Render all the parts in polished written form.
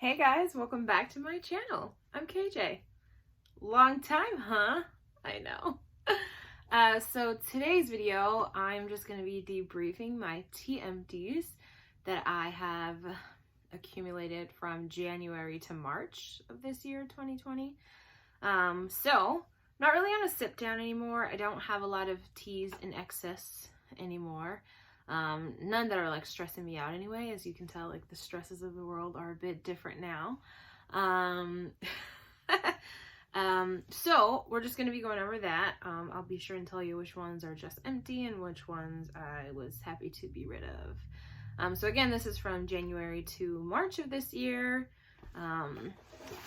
Hey guys, welcome back to my channel. I'm KJ. Long time, huh? I know. So today's video, I'm just going to be debriefing my tea empties that I have accumulated from January to March of this year, 2020. So not really on a sit down anymore. I don't have a lot of teas in excess anymore. None that are like stressing me out anyway. As you can tell, like the stresses of the world are a bit different now. So we're just going to be going over that. I'll be sure and tell you which ones are just empty and which ones I was happy to be rid of. So again, this is from January to March of this year.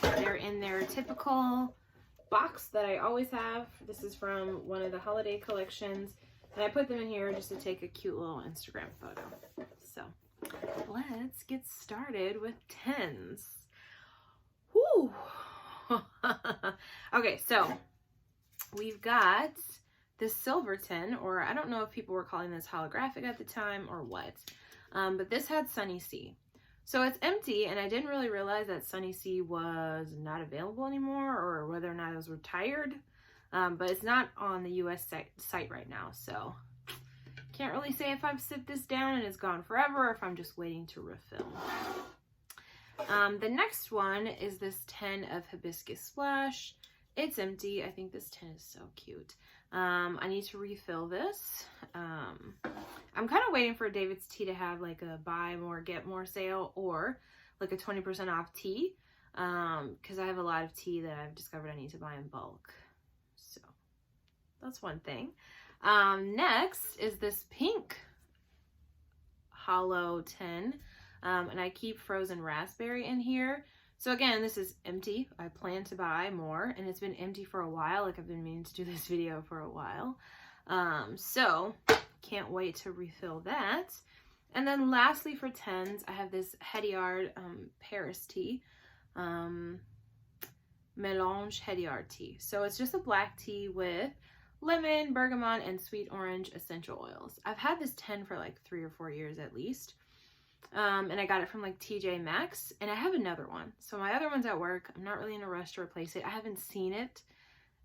They're in their typical box that I always have. This is from one of the holiday collections. And I put them in here just to take a cute little Instagram photo. So let's get started with 10s. Whew. Okay, so we've got this silver tin, or I don't know if people were calling this holographic at the time or what, but this had Sunny C. So it's empty, and I didn't really realize that Sunny C was not available anymore, or whether or not it was retired. But it's not on the US site right now, so can't really say if I've sipped this down and it's gone forever, or if I'm just waiting to refill. The next one is this tin of Hibiscus Splash. It's empty. I think this tin is so cute. I need to refill this. I'm kind of waiting for David's Tea to have like a buy more, get more sale, or like a 20% off tea, because I have a lot of tea that I've discovered I need to buy in bulk. So that's one thing. Next is this pink hollow tin, and I keep frozen raspberry in here. So again, this is empty. I plan to buy more, and it's been empty for a while. Like, I've been meaning to do this video for a while. So can't wait to refill that. And then lastly for 10s, I have this Hédiard Paris tea. Mélange Hédiard tea. So it's just a black tea with lemon, bergamot, and sweet orange essential oils. I've had this 10 for like 3 or 4 years at least. And I got it from like TJ Maxx, and I have another one. So my other one's at work. I'm not really in a rush to replace it. I haven't seen it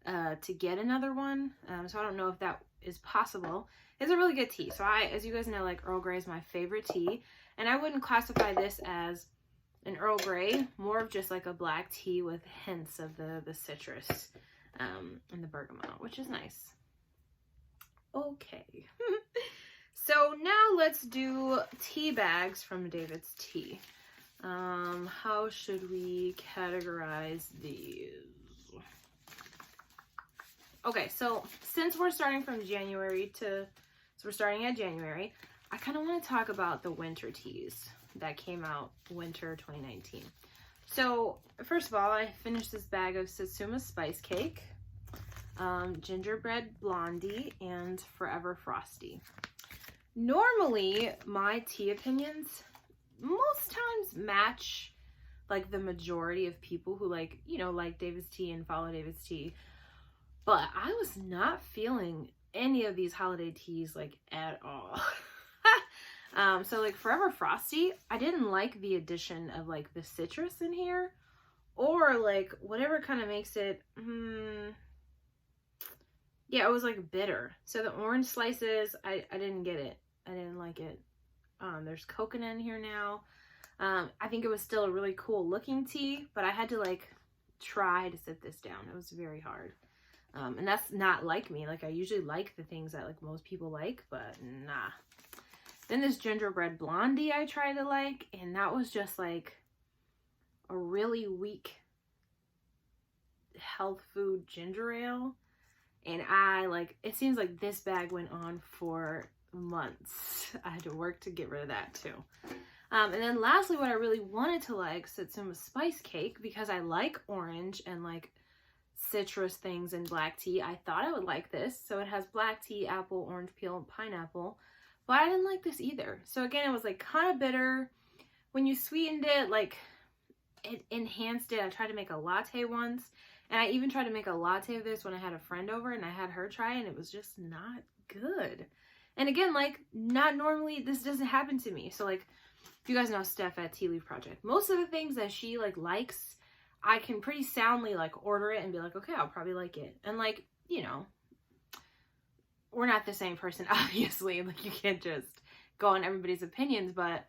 to get another one. So I don't know if that is possible. It's a really good tea. So as you guys know, like Earl Grey is my favorite tea, and I wouldn't classify this as an Earl Grey, more of just like a black tea with hints of the citrus and the bergamot, which is nice. Okay. So now let's do tea bags from David's Tea. How should we categorize these? Okay, so since we're starting from January so we're starting at January, I kind of want to talk about the winter teas that came out winter 2019. So first of all, I finished this bag of Satsuma Spice Cake, Gingerbread Blondie, and Forever Frosty. Normally, my tea opinions most times match like the majority of people who like David's Tea and follow David's Tea. But I was not feeling any of these holiday teas like at all. So like Forever Frosty, I didn't like the addition of like the citrus in here, or like whatever kind of makes it, yeah, it was like bitter. So the orange slices, I didn't get it. I didn't like it. There's coconut in here now. I think it was still a really cool looking tea, but I had to like try to sit this down. It was very hard. And that's not like me. Like, I usually like the things that like most people like, but nah. Then this Gingerbread Blondie I tried to like, and that was just like a really weak health food ginger ale. And it seems like this bag went on for months. I had to work to get rid of that too. And then lastly, what I really wanted to like, Satsuma Spice Cake, because I like orange and like citrus things in black tea. I thought I would like this. So it has black tea, apple, orange peel, and pineapple. But I didn't like this either. So again, it was like kind of bitter. When you sweetened it, like it enhanced it. I tried to make a latte once, and I even tried to make a latte of this when I had a friend over, and I had her try it, and it was just not good. And again, like, not normally, this doesn't happen to me. So like you guys know Steph at Tea Leaf Project, most of the things that she like likes, I can pretty soundly like order it and be like, okay, I'll probably like it. And like, you know, we're not the same person, obviously. Like, you can't just go on everybody's opinions, but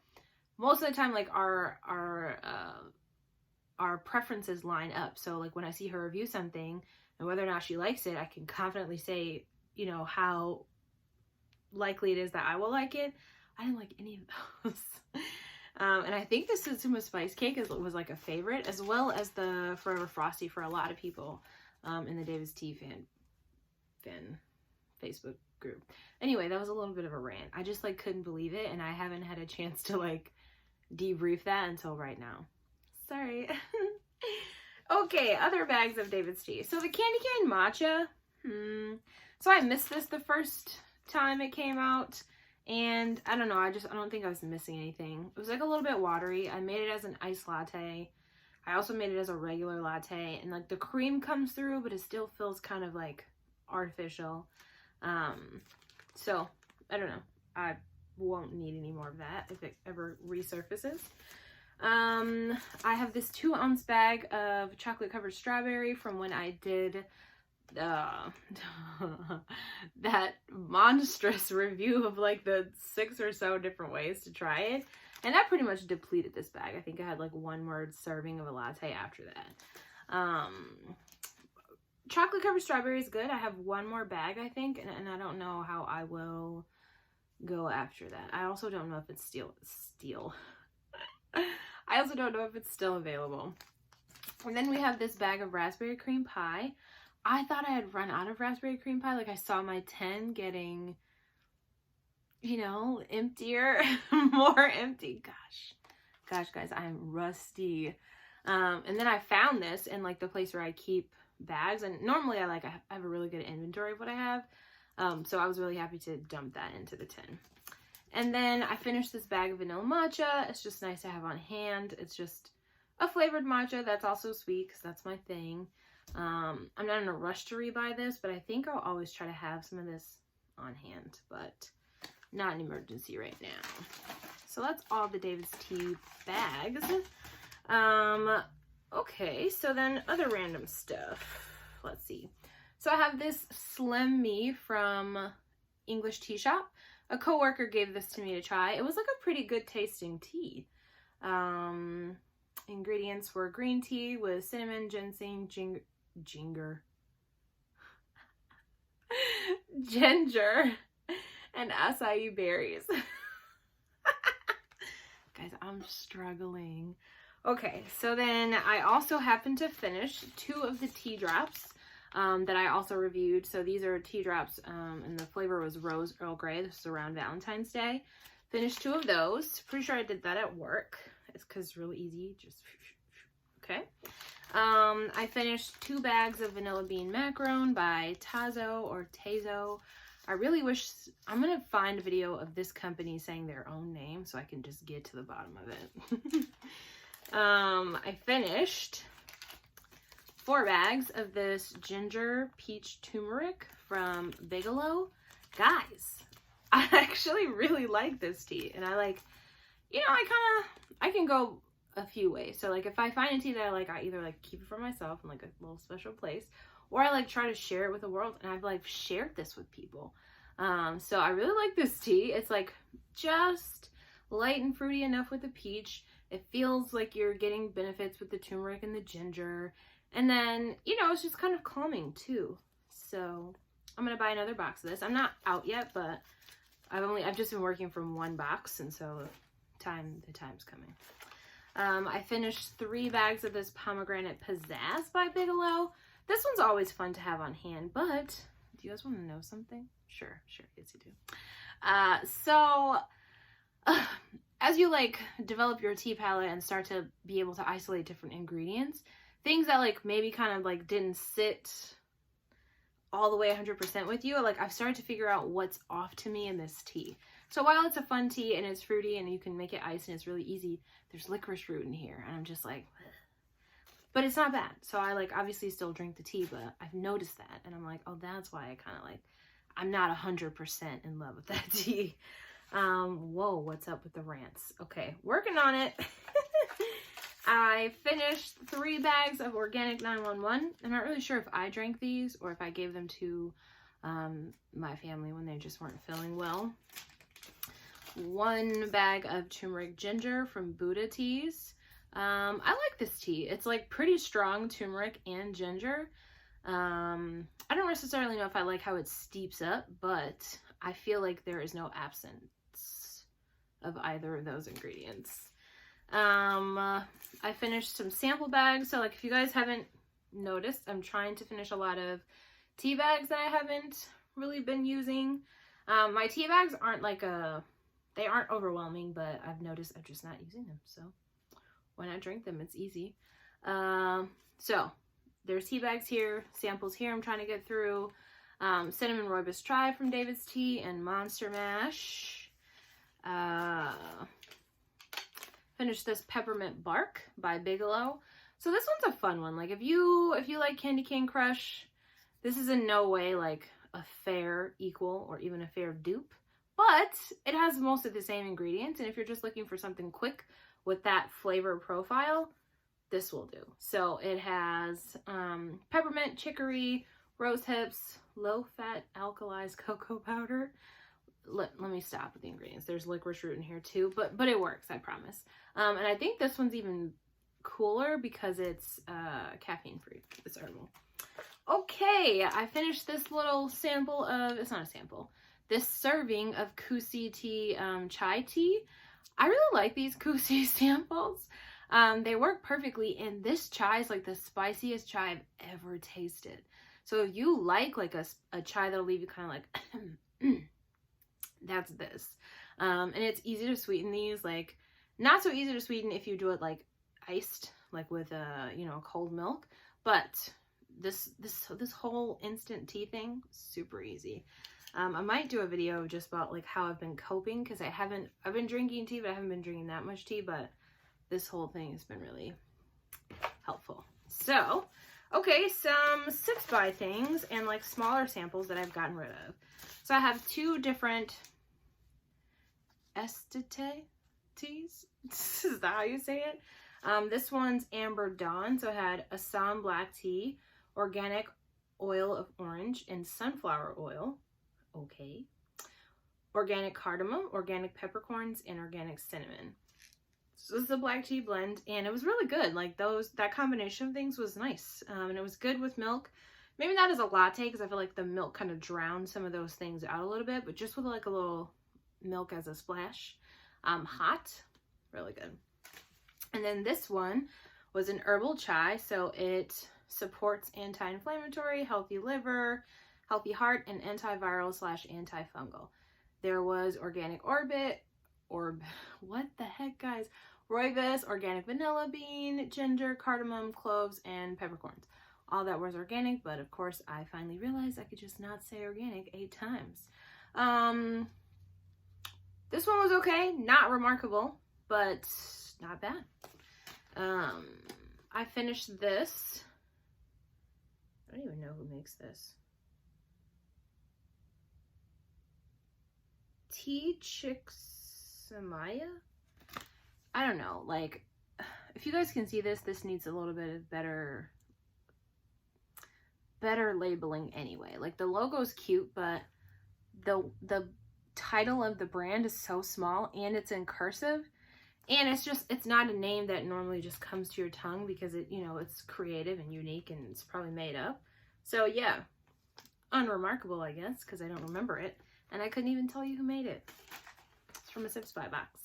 most of the time, like, our preferences line up. So like when I see her review something and whether or not she likes it, I can confidently say, you know, how likely it is that I will like it. I didn't like any of those. And I think the Satsuma Spice Cake was like a favorite, as well as the Forever Frosty for a lot of people in the David's Tea fan Facebook group. Anyway, that was a little bit of a rant. I just like couldn't believe it, and I haven't had a chance to like debrief that until right now. Sorry. Okay, other bags of David's Tea. So the candy cane matcha. So I missed this the first time it came out. And I don't know, I don't think I was missing anything. It was like a little bit watery. I made it as an iced latte. I also made it as a regular latte. And like the cream comes through, but it still feels kind of like artificial. So I don't know. I won't need any more of that if it ever resurfaces. I have this 2-ounce bag of chocolate covered strawberry from when I did that monstrous review of like the 6 or so different ways to try it, and that pretty much depleted this bag. I think I had like 1 more serving of a latte after that. Chocolate covered strawberry is good. I have 1 more bag, I think, and I don't know how I will go after that. I also don't know if it's still I also don't know if it's still available. And then we have this bag of raspberry cream pie. I thought I had run out of raspberry cream pie. Like, I saw my 10 getting, you know, emptier, more empty. Gosh, guys, I am rusty. And then I found this in, like, the place where I keep bags. And normally I have a really good inventory of what I have. So I was really happy to dump that into the tin. And then I finished this bag of vanilla matcha. It's just nice to have on hand. It's just a flavored matcha that's also sweet because that's my thing. I'm not in a rush to rebuy this, but I think I'll always try to have some of this on hand, but not an emergency right now. So that's all the David's Tea bags. Okay, so then other random stuff. Let's see. So I have this Slim Me from English Tea Shop. A coworker gave this to me to try. It was like a pretty good tasting tea. Ingredients were green tea with cinnamon, ginseng, ginger, and acai berries. Guys, I'm struggling. Okay, so then I also happened to finish 2 of the tea drops that I also reviewed. So these are tea drops, and the flavor was Rose Earl Grey. This is around Valentine's Day. Finished 2 of those. Pretty sure I did that at work. It's because it's really easy. Just okay. I finished 2 bags of vanilla bean macaron by Tazo or Tazo. I really wish, I'm going to find a video of this company saying their own name so I can just get to the bottom of it. I finished 4 bags of this ginger peach turmeric from Bigelow. Guys, I actually really like this tea, and I like, you know, I can go a few ways. So like if I find a tea that I like, I either like keep it for myself in like a little special place, or I like try to share it with the world, and I've like shared this with people. So I really like this tea. It's like just light and fruity enough with the peach. It feels like you're getting benefits with the turmeric and the ginger. And then, you know, it's just kind of calming too. So I'm going to buy another box of this. I'm not out yet, but I've just been working from 1 box. And so the time's coming. I finished 3 bags of this pomegranate pizzazz by Bigelow. This one's always fun to have on hand, but do you guys want to know something? Sure, yes you do. So as you like develop your tea palette and start to be able to isolate different ingredients, things that like maybe kind of like didn't sit all the way 100% with you, like I've started to figure out what's off to me in this tea. So while it's a fun tea and it's fruity and you can make it iced and it's really easy, there's licorice root in here and I'm just like, ugh. But it's not bad. So I like obviously still drink the tea, but I've noticed that and I'm like, oh, that's why I kind of like, I'm not 100% in love with that tea. Whoa, what's up with the rants? Okay, working on it. I finished 3 bags of organic 911. I'm not really sure if I drank these or if I gave them to my family when they just weren't feeling well. 1 bag of turmeric ginger from Buddha Teas. I like this tea. It's like pretty strong turmeric and ginger. I don't necessarily know if I like how it steeps up, but I feel like there is no absence of either of those ingredients. I finished some sample bags. So like if you guys haven't noticed, I'm trying to finish a lot of tea bags that I haven't really been using. My tea bags aren't like they aren't overwhelming, but I've noticed I'm just not using them. So when I drink them, it's easy. So there's tea bags here, samples here I'm trying to get through. Cinnamon Rooibos Tribe from David's Tea and Monster Mash. Finished this Peppermint Bark by Bigelow. So this one's a fun one. Like if you like Candy Cane Crush, this is in no way like a fair equal or even a fair dupe, but it has most of the same ingredients. And if you're just looking for something quick with that flavor profile, this will do. So it has peppermint, chicory, rose hips, low-fat alkalized cocoa powder. Let me stop with the ingredients. There's licorice root in here too, but it works, I promise. And I think this one's even cooler because it's caffeine-free, this herbal. Okay, I finished this little sample of, it's not a sample, this serving of Kusi tea, chai tea. I really like these Kusi samples. They work perfectly, and this chai is like the spiciest chai I've ever tasted. So if you like a chai that'll leave you kind of like, that's this. And it's easy to sweeten these, like not so easy to sweeten if you do it like iced, like with cold milk, but this whole instant tea thing, super easy. I might do a video just about like how I've been coping, because I've been drinking tea, but I haven't been drinking that much tea, but this whole thing has been really helpful. So, okay, some 6-by things and like smaller samples that I've gotten rid of. So I have 2 different estate teas. Is that how you say it? This one's Amber Dawn. So I had Assam black tea, organic oil of orange, and sunflower oil. Okay. Organic cardamom, organic peppercorns, and organic cinnamon. So this is a black tea blend, and it was really good. Like that combination of things was nice. And it was good with milk. Maybe not as a latte, because I feel like the milk kind of drowned some of those things out a little bit, but just with like a little milk as a splash. Hot, really good. And then this one was an herbal chai, so it supports anti-inflammatory, healthy liver, healthy heart, and antiviral / antifungal. There was organic what the heck, guys? Rooibos, organic vanilla bean, ginger, cardamom, cloves, and peppercorns. All that was organic, but of course I finally realized I could just not say organic 8 times. This one was okay, not remarkable, but not bad. I finished this. I don't even know who makes this. Tea Chicks-Samaya? I don't know, like, if you guys can see this needs a little bit of better labeling anyway. Like, the logo's cute, but the title of the brand is so small, and it's in cursive, and it's not a name that normally just comes to your tongue, because it's creative and unique, and it's probably made up. So yeah, unremarkable, I guess, because I don't remember it, and I couldn't even tell you who made it. It's from a 6-by box.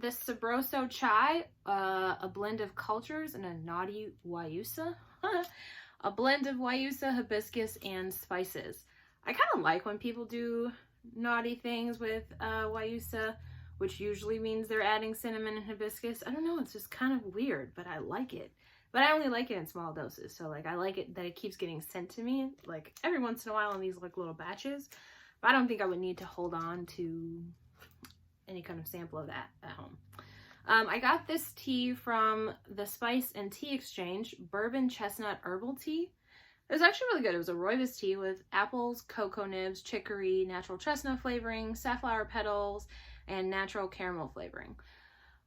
This Sabroso chai, a blend of cultures and a naughty Wayusa. A blend of Wayusa, hibiscus, and spices. I kind of like when people do naughty things with Wayusa, which usually means they're adding cinnamon and hibiscus. I don't know, it's just kind of weird, but I like it. But I only like it in small doses, so like I like it that it keeps getting sent to me like every once in a while in these like little batches. But I don't think I would need to hold on to any kind of sample of that at home. I got this tea from the Spice and Tea Exchange, Bourbon Chestnut Herbal Tea. It was actually really good. It was a rooibos tea with apples, cocoa nibs, chicory, natural chestnut flavoring, safflower petals, and natural caramel flavoring.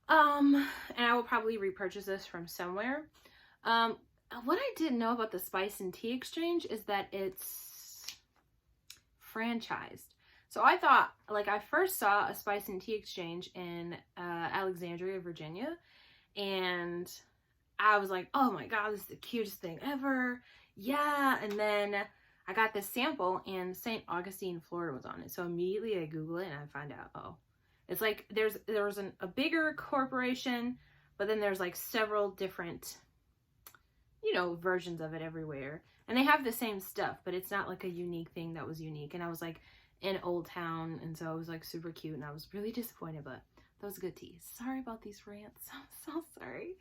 And I will probably repurchase this from somewhere. What I didn't know about the Spice and Tea Exchange is that it's franchised. So I thought, like, I first saw a Spice and Tea Exchange in Alexandria, Virginia, and I was like, oh my god, this is the cutest thing ever. Yeah, and then I got this sample and St. Augustine, Florida was on it. So immediately I Google it and I find out, oh, it's like there was a bigger corporation, but then there's like several different, you know, versions of it everywhere. And they have the same stuff, but it's not like a unique thing that was unique. And I was like in Old Town, and so it was like super cute, and I was really disappointed, but that was a good tea. Sorry about these rants. I'm so sorry.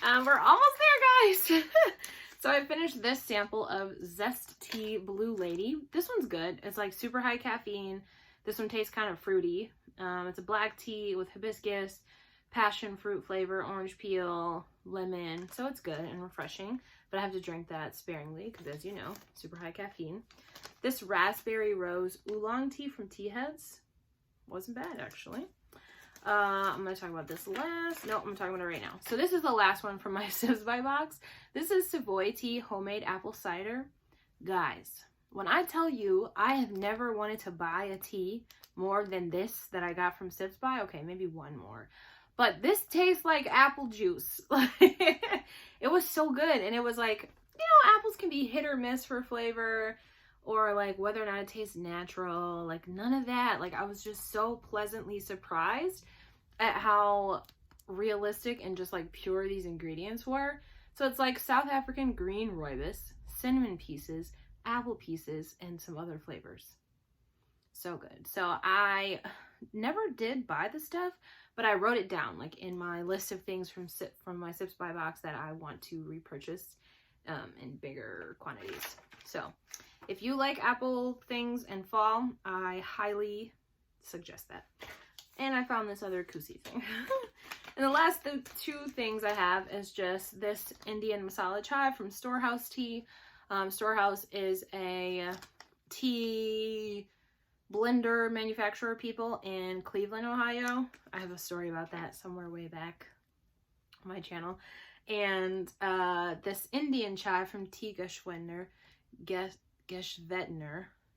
We're almost there, guys. So I finished this sample of Zest Tea Blue Lady. This one's good. It's like super high caffeine. This one tastes kind of fruity. It's a black tea with hibiscus, passion fruit flavor, orange peel, lemon. So it's good and refreshing, but I have to drink that sparingly because, as you know, super high caffeine. This raspberry rose oolong tea from Tea Heads wasn't bad, actually. I'm going to talk about this last. No, I'm talking about it right now. So this is the last one from my Sips by box. This is Savoy Tea Homemade Apple Cider. Guys, when I tell you I have never wanted to buy a tea more than this that I got from Sips by, okay, maybe one more. But this tastes like apple juice. It was so good. And it was like, you know, apples can be hit or miss for flavor, or like whether or not it tastes natural, like none of that. Like I was just so pleasantly surprised at how realistic and just like pure these ingredients were. So it's like South African green rooibos, cinnamon pieces, apple pieces, and some other flavors. So good. So I never did buy the stuff, but I wrote it down like in my list of things from my Sips by box that I want to repurchase in bigger quantities. So if you like apple things and fall, I highly suggest that. And I found this other koozie thing. And the last two things I have is just this Indian masala chai from Storehouse Tea. Storehouse is a tea blender manufacturer people in Cleveland, Ohio. I have a story about that somewhere way back on my channel. And this Indian chai from Tea Geschwendner,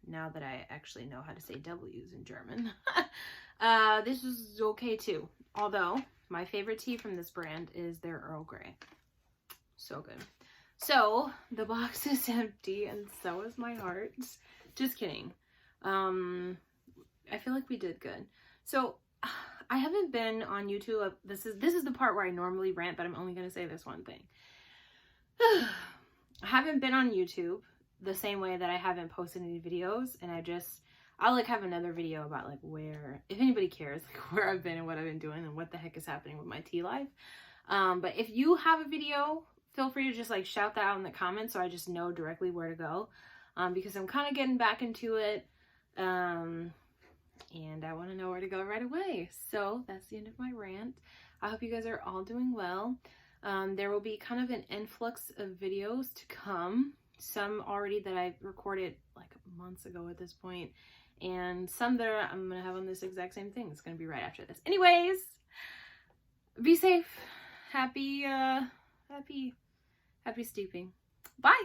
now that I actually know how to say W's in German. This was okay too. Although, my favorite tea from this brand is their Earl Grey. So good. So, the box is empty and so is my heart. Just kidding. I feel like we did good. So, I haven't been on YouTube. This is the part where I normally rant, but I'm only going to say this one thing. I haven't been on YouTube the same way that I haven't posted any videos, and I'll like have another video about like where, if anybody cares, like where I've been and what I've been doing and what the heck is happening with my tea life. But if you have a video, feel free to just like shout that out in the comments so I just know directly where to go, because I'm kind of getting back into it, and I want to know where to go right away. So that's the end of my rant. I hope you guys are all doing well. There will be kind of an influx of videos to come. Some already that I recorded like months ago at this point, and some that I'm gonna have on this exact same thing. It's gonna be right after this. Anyways, be safe. Happy steeping. Bye.